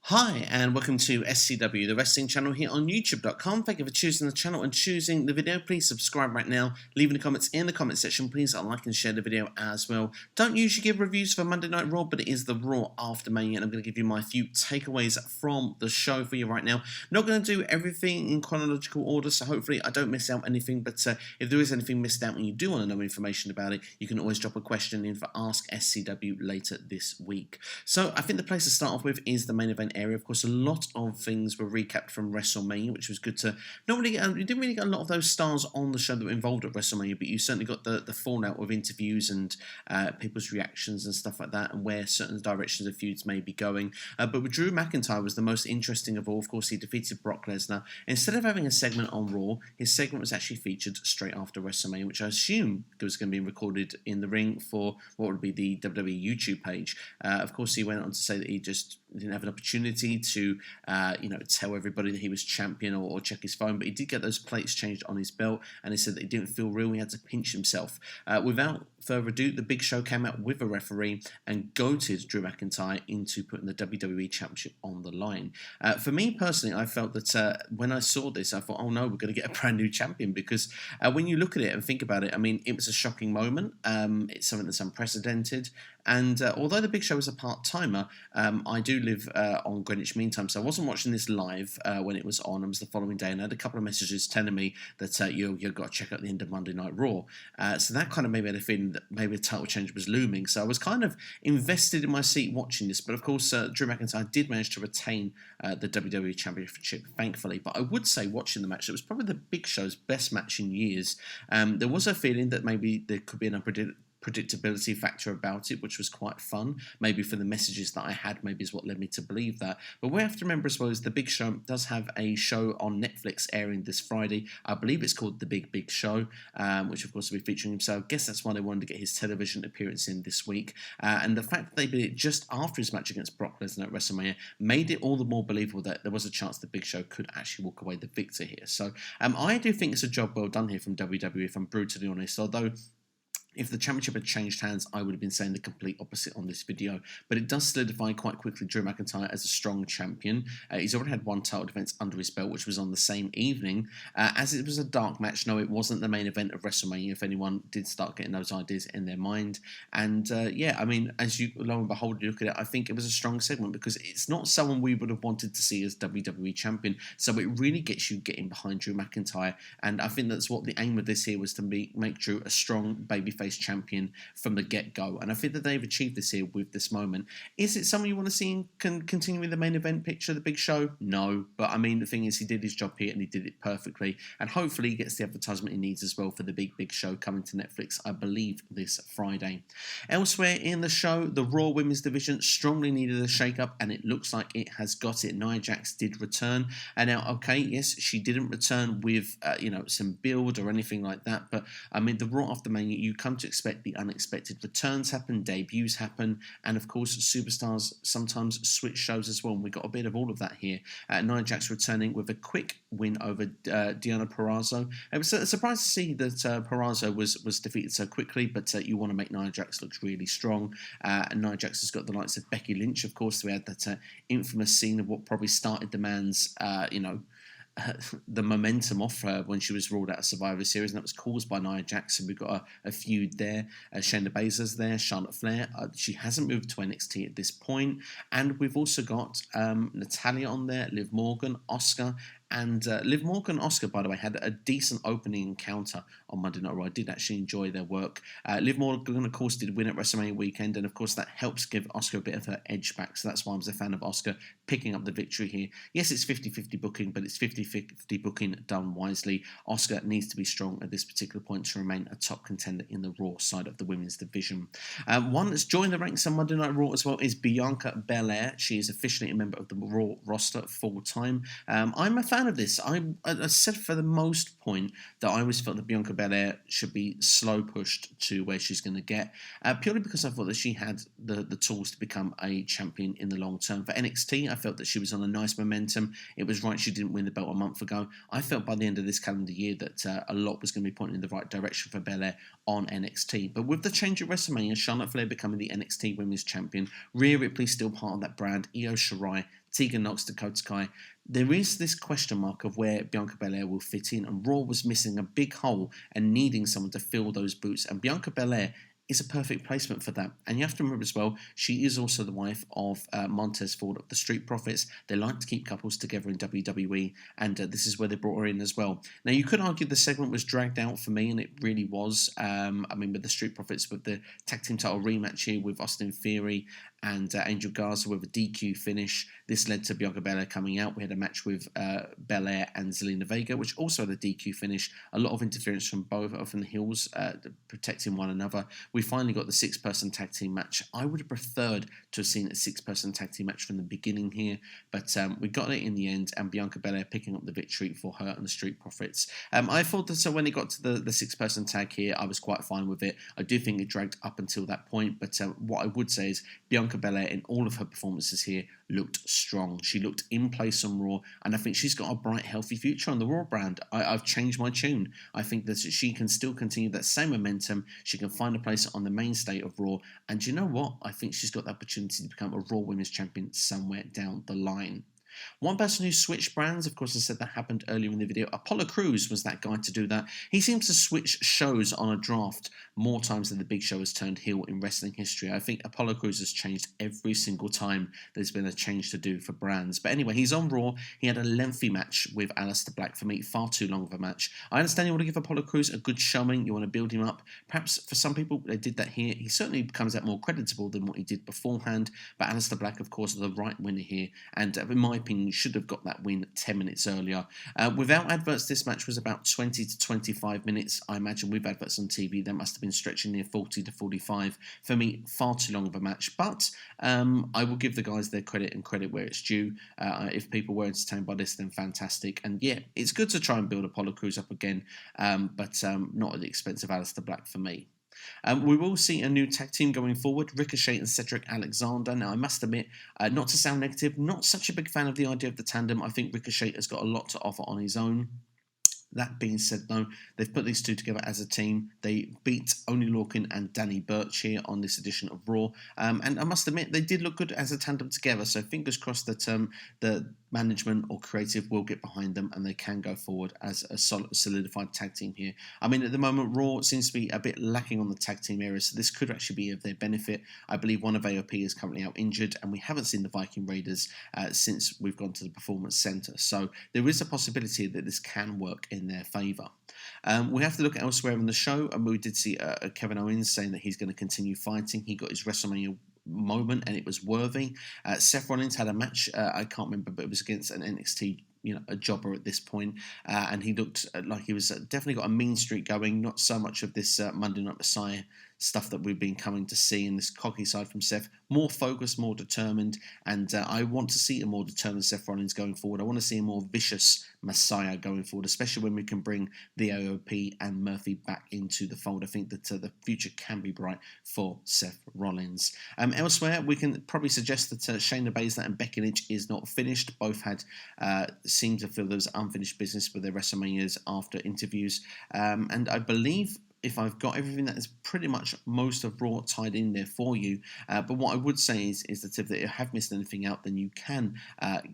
Hi and welcome to SCW, the wrestling channel here on YouTube.com. Thank you for choosing the channel and choosing the video. Please subscribe right now. Leave in the comments in the comment section. Please like and share the video as well. Don't usually give reviews for Monday Night Raw, but it is the Raw After Mania, and I'm going to give you my few takeaways from the show for you right now. Not going to do everything in chronological order, so hopefully I don't miss out anything, but if there is anything missed out and you do want to know information about it, you can always drop a question in for Ask SCW later this week. So I think the place to start off with is the main event area. Of course, a lot of things were recapped from WrestleMania, which was good to not really. You didn't really get a lot of those stars on the show that were involved at WrestleMania, but you certainly got the fallout of interviews and people's reactions and stuff like that, and where certain directions of feuds may be going. But with Drew McIntyre was the most interesting of all. Of course, he defeated Brock Lesnar. Instead of having a segment on Raw, his segment was actually featured straight after WrestleMania, which I assume was going to be recorded in the ring for what would be the WWE YouTube page. Of course, he went on to say that he just didn't have an opportunity to, tell everybody that he was champion or check his phone, but he did get those plates changed on his belt, and he said that he didn't feel real. He had to pinch himself. Without further ado, the Big Show came out with a referee and goated Drew McIntyre into putting the WWE Championship on the line. For me personally, I felt that when I saw this, I thought, oh no, we're going to get a brand new champion, because when you look at it and think about it, I mean, it was a shocking moment. It's something that's unprecedented. And although the Big Show was a part-timer, I do live on Greenwich Mean Time, so I wasn't watching this live when it was on. It was the following day, and I had a couple of messages telling me that you've got to check out the end of Monday Night Raw. So that kind of made me feeling that maybe a title change was looming. So I was kind of invested in my seat watching this. But of course, Drew McIntyre did manage to retain the WWE Championship, thankfully. But I would say, watching the match, it was probably the Big Show's best match in years. There was a feeling that maybe there could be an predictability factor about it, which was quite fun. Maybe for the messages that I had, maybe is what led me to believe that. But we have to remember as well is the Big Show does have a show on Netflix airing this Friday. I believe it's called The Big Show, which of course will be featuring him. So I guess that's why they wanted to get his television appearance in this week. And the fact that they did it just after his match against Brock Lesnar at WrestleMania made it all the more believable that there was a chance the Big Show could actually walk away the victor here. So I do think it's a job well done here from WWE, if I'm brutally honest, although if the championship had changed hands, I would have been saying the complete opposite on this video. But it does solidify quite quickly Drew McIntyre as a strong champion. He's already had one title defense under his belt, which was on the same evening. As it was a dark match, no, it wasn't the main event of WrestleMania, if anyone did start getting those ideas in their mind. And I mean, as you lo and behold, you look at it, I think it was a strong segment, because it's not someone we would have wanted to see as WWE champion. So it really gets you getting behind Drew McIntyre. And I think that's what the aim of this here was, to make Drew a strong babyface champion from the get-go, and I think that they've achieved this here with this moment. Is it someone you want to see continue in the main event picture, the Big Show? No, but I mean, the thing is, he did his job here and he did it perfectly, and hopefully he gets the advertisement he needs as well for the Big Show coming to Netflix, I believe, this Friday. Elsewhere in the show, the Raw Women's Division strongly needed a shake-up, and it looks like it has got it. Nia Jax did return, and now, okay, yes, she didn't return with some build or anything like that, but I mean, the Raw After Mania, you come to expect the unexpected. Returns happen, debuts happen, and of course superstars sometimes switch shows as well, and we got a bit of all of that here. Nia Jax returning with a quick win over Deonna Purrazzo. It was a surprise to see that Purrazzo was defeated so quickly, but you want to make Nia Jax look really strong, and Nia Jax has got the likes of Becky Lynch, of course. We had that infamous scene of what probably started the man's the momentum off her when she was ruled out of Survivor Series, and that was caused by Nia Jax. So we've got a feud there. Shayna Baszler's there, Charlotte Flair. She hasn't moved to NXT at this point, and we've also got Natalya on there, Liv Morgan, Asuka. And Liv Morgan and Asuka, by the way, had a decent opening encounter on Monday Night Raw. I did actually enjoy their work. Liv Morgan, of course, did win at WrestleMania weekend, and of course that helps give Asuka a bit of her edge back. So that's why I was a fan of Asuka picking up the victory here. Yes, it's 50-50 booking, but it's 50-50 booking done wisely. Asuka needs to be strong at this particular point to remain a top contender in the Raw side of the women's division. One that's joined the ranks on Monday Night Raw as well is Bianca Belair. She is officially a member of the Raw roster full time. I'm a fan of this. I said for the most point that I always felt that Bianca Belair should be slow pushed to where she's going to get, purely because I thought that she had the tools to become a champion in the long term. For NXT, I felt that she was on a nice momentum. It was right she didn't win the belt a month ago. I felt by the end of this calendar year that a lot was going to be pointing in the right direction for Belair on NXT. But with the change at WrestleMania, Charlotte Flair becoming the NXT Women's Champion, Rhea Ripley still part of that brand, Io Shirai Tegan Nox, Dakota Kai. There is this question mark of where Bianca Belair will fit in, and Raw was missing a big hole and needing someone to fill those boots, and Bianca Belair is a perfect placement for that. And you have to remember as well, she is also the wife of Montez Ford of the Street Profits. They like to keep couples together in WWE, and this is where they brought her in as well. Now, you could argue the segment was dragged out for me, and it really was. I mean, with the Street Profits, with the tag team title rematch here with Austin Theory and Angel Garza with a DQ finish. This led to Bianca Belair coming out. We had a match with Belair and Zelina Vega, which also had a DQ finish. A lot of interference from both of the heels, protecting one another. We finally got the six-person tag team match. I would have preferred to have seen a six-person tag team match from the beginning here, but we got it in the end, and Bianca Belair picking up the victory for her and the Street Profits. I thought that so when it got to the six-person tag here, I was quite fine with it. I do think it dragged up until that point, but what I would say is Bianca Belair in all of her performances here looked strong. She looked in place on Raw, and I think she's got a bright, healthy future on the Raw brand. I've changed my tune. I think that she can still continue that same momentum. She can find a place on the mainstay of Raw, and you know what? I think she's got the opportunity to become a Raw Women's Champion somewhere down the line. One person who switched brands, of course, I said that happened earlier in the video. Apollo Crews was that guy to do that. He seems to switch shows on a draft more times than the Big Show has turned heel in wrestling history. I think Apollo Crews has changed every single time there's been a change to do for brands. But anyway, he's on Raw. He had a lengthy match with Alistair Black. For me, far too long of a match. I understand you want to give Apollo Crews a good showing. You want to build him up. Perhaps for some people, they did that here. He certainly becomes out more creditable than what he did beforehand. But Alistair Black, of course, is the right winner here. And in my opinion, should have got that win 10 minutes earlier. Without adverts, this match was about 20 to 25 minutes. I imagine with adverts on TV, that must have been stretching near 40 to 45. For me, far too long of a match. But I will give the guys their credit and credit where it's due. If people were entertained by this, then fantastic. And yeah, it's good to try and build Apollo Crews up again, but not at the expense of Alistair Black for me. We will see a new tag team going forward, Ricochet and Cedric Alexander. Now, I must admit, not to sound negative, not such a big fan of the idea of the tandem. I think Ricochet has got a lot to offer on his own. That being said, though, they've put these two together as a team. They beat Oney Lorcan and Danny Burch here on this edition of Raw. And I must admit, they did look good as a tandem together. So fingers crossed that the management or creative will get behind them and they can go forward as a solidified tag team here. I mean, at the moment, Raw seems to be a bit lacking on the tag team area, so this could actually be of their benefit. I believe one of AOP is currently out injured, and we haven't seen the Viking Raiders since we've gone to the Performance Centre. So there is a possibility that this can work in their favour. We have to look elsewhere in the show, and we did see Kevin Owens saying that he's going to continue fighting. He got his WrestleMania moment and it was worthy. Seth Rollins had a match, I can't remember, but it was against an NXT, a jobber at this point, and he looked like he was definitely got a mean streak going, not so much of this Monday Night Messiah stuff that we've been coming to see in this cocky side from Seth. More focused, more determined, and I want to see a more determined Seth Rollins going forward. I want to see a more vicious Messiah going forward, especially when we can bring the AOP and Murphy back into the fold. I think that the future can be bright for Seth Rollins. Elsewhere, we can probably suggest that Shayna Baszler and Becky Lynch is not finished. Both had seemed to feel there was unfinished business with their WrestleManias after interviews, and I believe, if I've got everything, that is pretty much most of Raw tied in there for you. But what I would say is that if you have missed anything out, then you can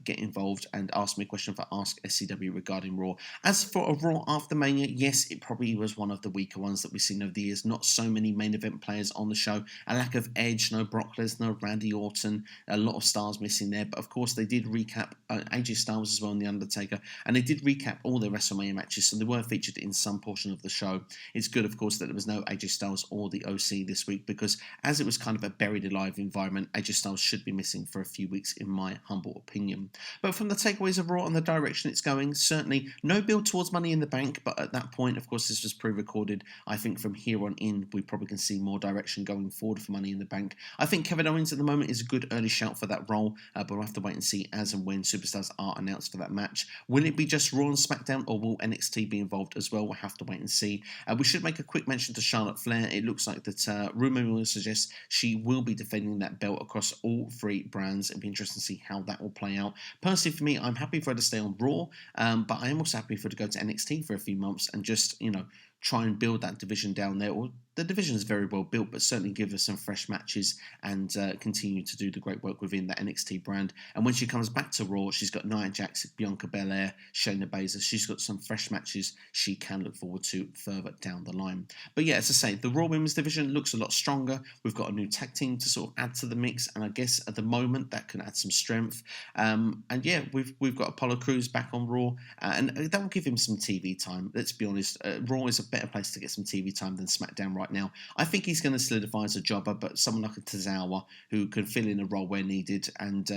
get involved and ask me a question for Ask SCW regarding Raw. As for a Raw After Mania, yes, it probably was one of the weaker ones that we've seen over the years. Not so many main event players on the show. A lack of edge, no Brock Lesnar, Randy Orton, a lot of stars missing there. But of course, they did recap AJ Styles as well and The Undertaker. And they did recap all their WrestleMania matches, so they were featured in some portion of the show. It's good, of course, that there was no AJ Styles or the OC this week, because as it was kind of a buried alive environment, AJ Styles should be missing for a few weeks, in my humble opinion. But from the takeaways of Raw and the direction it's going, certainly no build towards Money in the Bank, but at that point, of course, this was pre-recorded. I think from here on in, we probably can see more direction going forward for Money in the Bank. I think Kevin Owens at the moment is a good early shout for that role, but we'll have to wait and see as and when superstars are announced for that match. Will it be just Raw and SmackDown, or will NXT be involved as well? We'll have to wait and see. We should make a quick mention to Charlotte Flair. It looks like that rumour will suggest she will be defending that belt across all three brands. It'll be interesting to see how that will play out. Personally, for me, I'm happy for her to stay on Raw, but I am also happy for her to go to NXT for a few months and just, try and build that division down there, or the division is very well built, but certainly give us some fresh matches and continue to do the great work within that NXT brand. And when she comes back to Raw, she's got Nia Jax, Bianca Belair, Shayna Baszler. She's got some fresh matches she can look forward to further down the line. But yeah, as I say, the Raw Women's division looks a lot stronger. We've got a new tag team to sort of add to the mix, and I guess at the moment that can add some strength. And yeah, we've got Apollo Crews back on Raw, and that will give him some TV time. Let's be honest, Raw is a better place to get some TV time than SmackDown right now. I think he's going to solidify as a jobber, but someone like a Tozawa who can fill in a role where needed and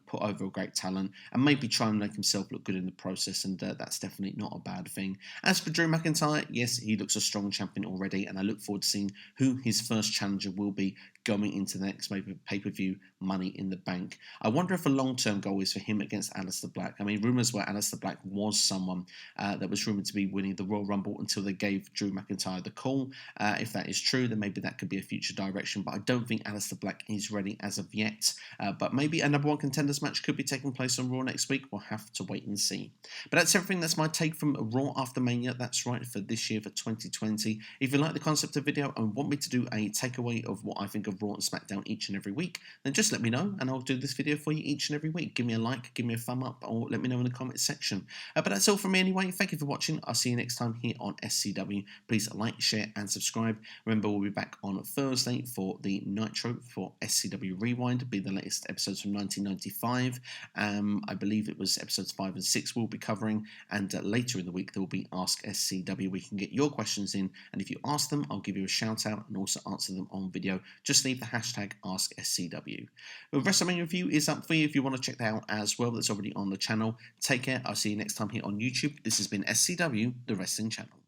put over a great talent and maybe try and make himself look good in the process, and that's definitely not a bad thing. As for Drew McIntyre, yes, he looks a strong champion already, and I look forward to seeing who his first challenger will be going into the next maybe pay-per-view Money in the Bank. I wonder if a long-term goal is for him against Alistair Black. I mean, rumours were Alistair Black was someone that was rumoured to be winning the Royal Rumble until they gave Drew McIntyre the call. If that is true, then maybe that could be a future direction, but I don't think Alistair Black is ready as of yet. But maybe a number one contenders match could be taking place on Raw next week. We'll have to wait and see. But that's everything. That's my take from Raw After Mania. That's right, for this year, for 2020. If you like the concept of video and want me to do a takeaway of what I think of Raw and SmackDown each and every week, then just let me know and I'll do this video for you each and every week. Give me a like, give me a thumb up, or let me know in the comments section. But that's all from me anyway. Thank you for watching. I'll see you next time here on SCW. Please like, share and subscribe. Remember, we'll be back on Thursday for the Nitro for SCW Rewind. It'll be the latest episodes from 1995. I believe it was episodes 5 and 6 we'll be covering, and later in the week there will be Ask SCW. We can get your questions in, and if you ask them, I'll give you a shout out and also answer them on video. Just leave the hashtag AskSCW. The WrestleMania review is up for you if you want to check that out as well. That's already on the channel. Take care. I'll see you next time here on YouTube. This has been SCW, the Wrestling Channel.